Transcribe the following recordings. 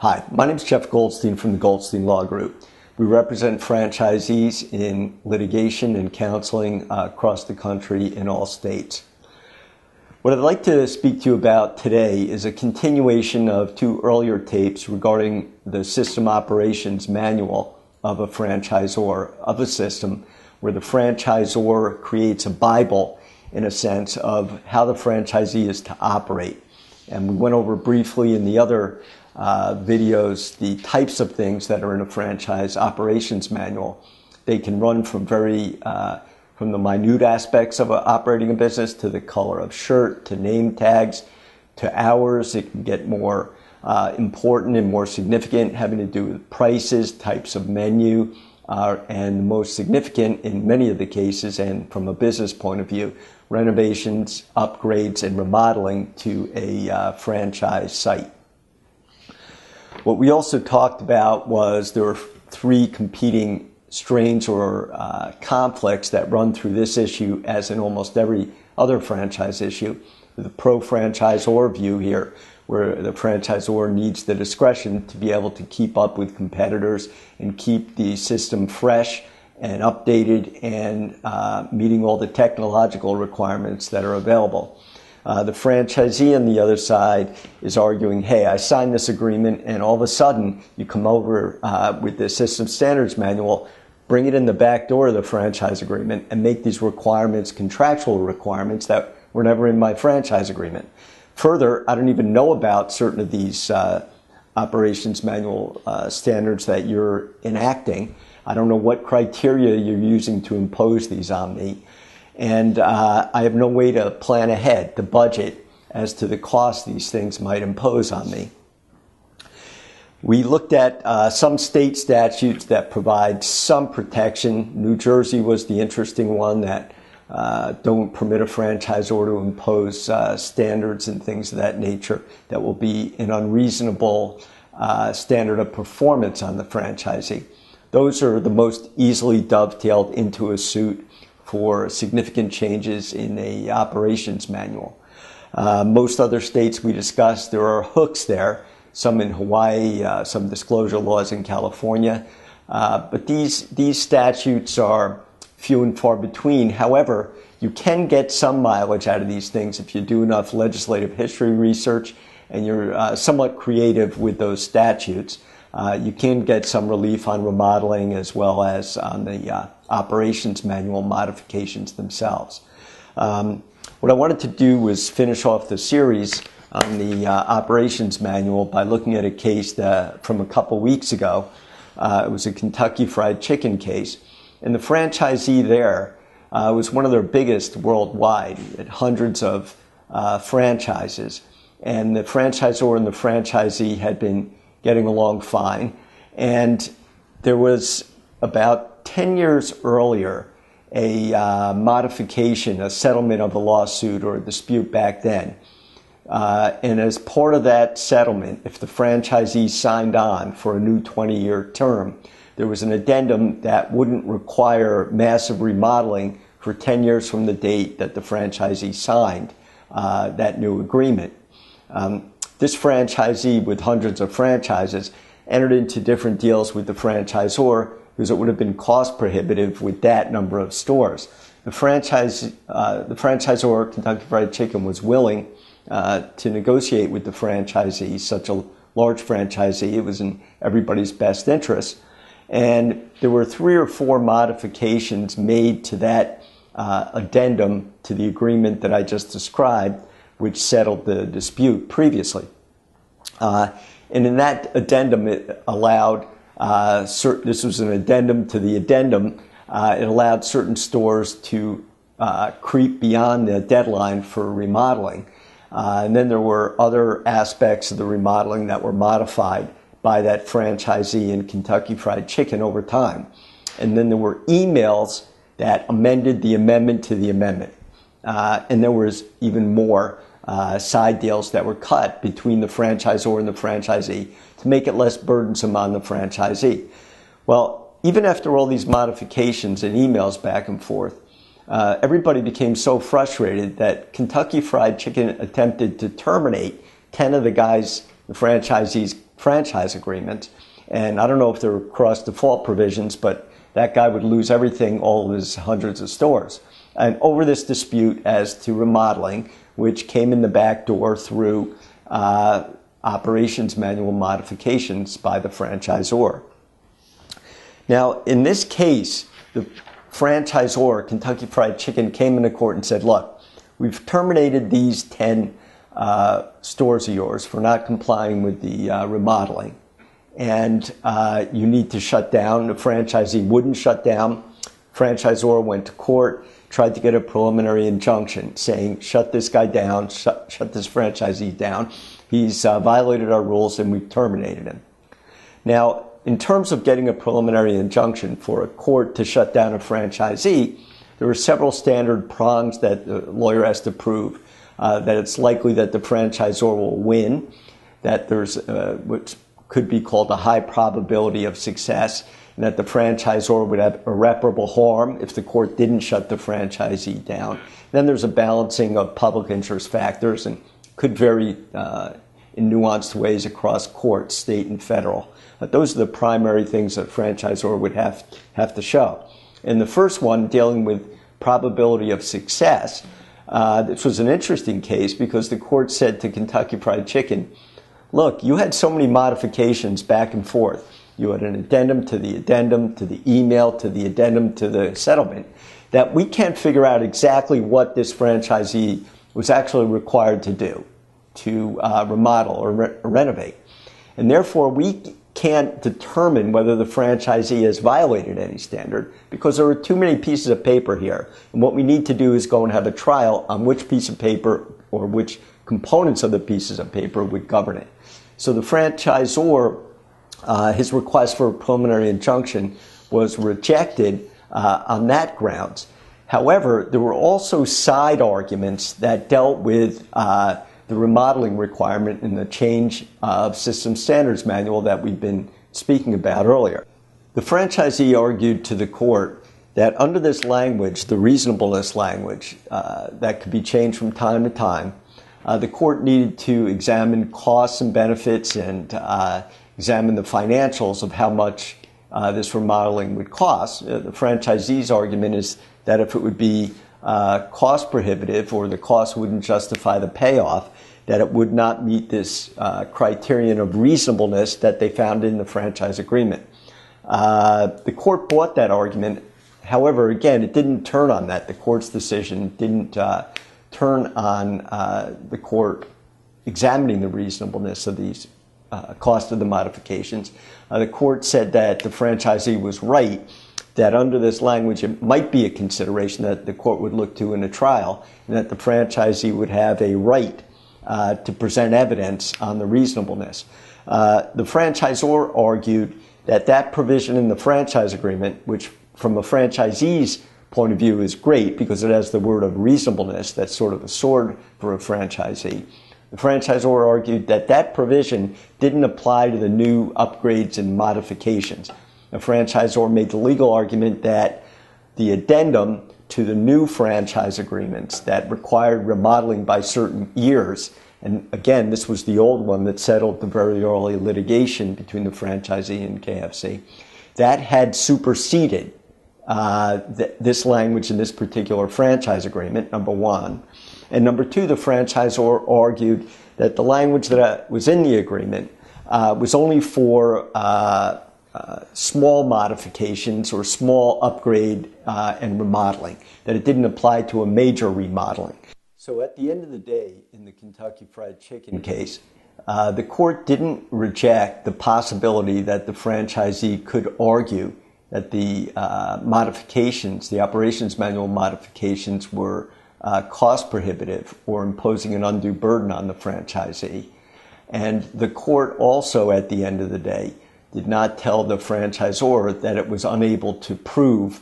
Hi, my name is Jeff Goldstein from the Goldstein Law Group. We represent franchisees in litigation and counseling across the country in all states. What I'd like to speak to you about today is a continuation of two earlier tapes regarding the system operations manual of a franchisor of a system, where the franchisor creates a Bible in a sense of how the franchisee is to operate. And we went over briefly in the other videos the types of things that are in a franchise operations manual. They can run from from the minute aspects of operating a business to the color of shirt, to name tags, to hours. It can get more important and more significant, having to do with prices, types of menu, and most significant in many of the cases, and from a business point of view, renovations, upgrades, and remodeling to a franchise site. What we also talked about was there were three competing strains or conflicts that run through this issue, as in almost every other franchise issue. The pro-franchisor view here, where the franchisor needs the discretion to be able to keep up with competitors and keep the system fresh and updated and meeting all the technological requirements that are available. The franchisee on the other side is arguing, hey, I signed this agreement and all of a sudden you come over with the system standards manual, bring it in the back door of the franchise agreement and make these requirements contractual requirements that were never in my franchise agreement. Further, I don't even know about certain of these operations manual standards that you're enacting. I don't know what criteria you're using to impose these on me. And I have no way to plan ahead, to budget as to the cost these things might impose on me. We looked at some state statutes that provide some protection. New Jersey was the interesting one that don't permit a franchisor to impose standards and things of that nature that will be an unreasonable standard of performance on the franchisee. Those are the most easily dovetailed into a suit for significant changes in a operations manual. Most other states we discussed, there are hooks there, some in Hawaii, some disclosure laws in California, but these statutes are few and far between. However, you can get some mileage out of these things if you do enough legislative history research and you're somewhat creative with those statutes. You can get some relief on remodeling as well as on the operations manual modifications themselves. What I wanted to do was finish off the series on the operations manual by looking at a case from a couple weeks ago. It was a Kentucky Fried Chicken case. And the franchisee there was one of their biggest worldwide, at hundreds of franchises. And the franchisor and the franchisee had been getting along fine. And there was about 10 years earlier a modification, a settlement of a lawsuit or a dispute back then. And as part of that settlement, if the franchisee signed on for a new 20-year term, there was an addendum that wouldn't require massive remodeling for 10 years from the date that the franchisee signed that new agreement. This franchisee with hundreds of franchises entered into different deals with the franchisor because it would have been cost prohibitive with that number of stores. The franchisor, Kentucky Fried Chicken, was willing to negotiate with the franchisee, such a large franchisee. It was in everybody's best interest. And there were 3 or 4 modifications made to that addendum to the agreement that I just described, which settled the dispute previously. And in that addendum, it allowed, this was an addendum to the addendum, it allowed certain stores to creep beyond the deadline for remodeling. And then there were other aspects of the remodeling that were modified by that franchisee in Kentucky Fried Chicken over time. And then there were emails that amended the amendment to the amendment. And there was even more side deals that were cut between the franchisor and the franchisee to make it less burdensome on the franchisee. Well, even after all these modifications and emails back and forth, everybody became so frustrated that Kentucky Fried Chicken attempted to terminate 10 of the guys, the franchisees, franchise agreement. And I don't know if there were cross-default provisions, but that guy would lose everything, all of his hundreds of stores. And over this dispute as to remodeling, which came in the back door through operations manual modifications by the franchisor. Now, in this case, the franchisor, Kentucky Fried Chicken, came into court and said, look, we've terminated these 10 stores of yours for not complying with the remodeling. And you need to shut down. The franchisee wouldn't shut down. Franchisor went to court, tried to get a preliminary injunction saying, shut this guy down, shut this franchisee down. He's violated our rules and we've terminated him. Now, in terms of getting a preliminary injunction for a court to shut down a franchisee, there are several standard prongs that the lawyer has to prove. That it's likely that the franchisor will win, that there's what could be called a high probability of success, and that the franchisor would have irreparable harm if the court didn't shut the franchisee down. Then there's a balancing of public interest factors and could vary in nuanced ways across courts, state and federal. But those are the primary things that a franchisor would have to show. And the first one, dealing with probability of success, this was an interesting case because the court said to Kentucky Fried Chicken, look, you had so many modifications back and forth. You had an addendum to the email, to the addendum to the settlement, that we can't figure out exactly what this franchisee was actually required to do, to remodel or renovate. And therefore, we can't determine whether the franchisee has violated any standard because there are too many pieces of paper here. And what we need to do is go and have a trial on which piece of paper or which components of the pieces of paper would govern it. So the franchisor, his request for a preliminary injunction was rejected on that grounds. However, there were also side arguments that dealt with the remodeling requirement in the change of system standards manual that we've been speaking about earlier. The franchisee argued to the court that under this language, the reasonableness language that could be changed from time to time, the court needed to examine costs and benefits and examine the financials of how much this remodeling would cost. The franchisee's argument is that if it would be cost prohibitive or the cost wouldn't justify the payoff, that it would not meet this criterion of reasonableness that they found in the franchise agreement. The court bought that argument. However, again, it didn't turn on that. The court's decision didn't turn on the court examining the reasonableness of these cost of the modifications. The court said that the franchisee was right, that under this language it might be a consideration that the court would look to in a trial, and that the franchisee would have a right to present evidence on the reasonableness. The franchisor argued that that provision in the franchise agreement, which from a franchisee's point of view is great because it has the word of reasonableness, that's sort of a sword for a franchisee. The franchisor argued that that provision didn't apply to the new upgrades and modifications. The franchisor made the legal argument that the addendum to the new franchise agreements that required remodeling by certain years, and again, this was the old one that settled the very early litigation between the franchisee and KFC, that had superseded this language in this particular franchise agreement, number one. And number two, the franchisor argued that the language that was in the agreement was only for small modifications or small upgrade and remodeling, that it didn't apply to a major remodeling. So at the end of the day, in the Kentucky Fried Chicken case, the court didn't reject the possibility that the franchisee could argue that the modifications, the operations manual modifications, were cost prohibitive or imposing an undue burden on the franchisee. And the court also, at the end of the day, did not tell the franchisor that it was unable to prove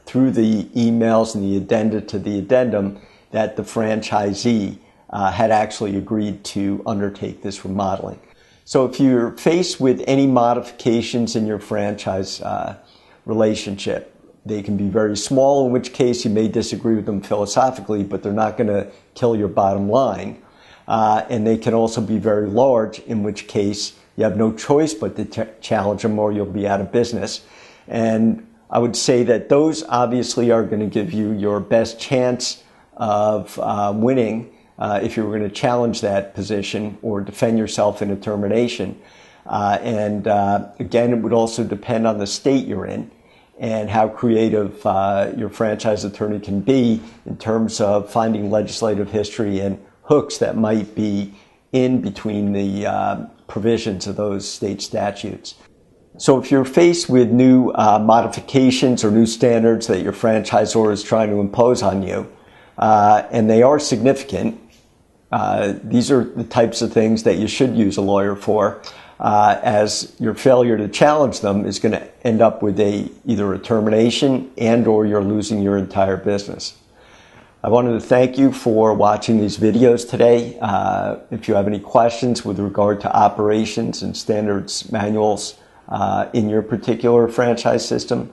through the emails and the addenda to the addendum that the franchisee had actually agreed to undertake this remodeling. So if you're faced with any modifications in your franchise relationship, they can be very small, in which case you may disagree with them philosophically, but they're not going to kill your bottom line. and they can also be very large, in which case you have no choice but to challenge them or you'll be out of business. And I would say that those obviously are going to give you your best chance of winning if you were going to challenge that position or defend yourself in a termination. Again, it would also depend on the state you're in and how creative your franchise attorney can be in terms of finding legislative history and hooks that might be in between the provisions of those state statutes. So if you're faced with new modifications or new standards that your franchisor is trying to impose on you, and they are significant, these are the types of things that you should use a lawyer for, as your failure to challenge them is going to end up with either a termination and or you're losing your entire business. I wanted to thank you for watching these videos today. If you have any questions with regard to operations and standards manuals in your particular franchise system,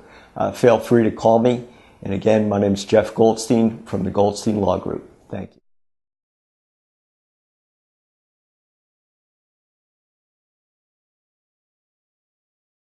feel free to call me. And again, my name is Jeff Goldstein from the Goldstein Law Group. Thank you.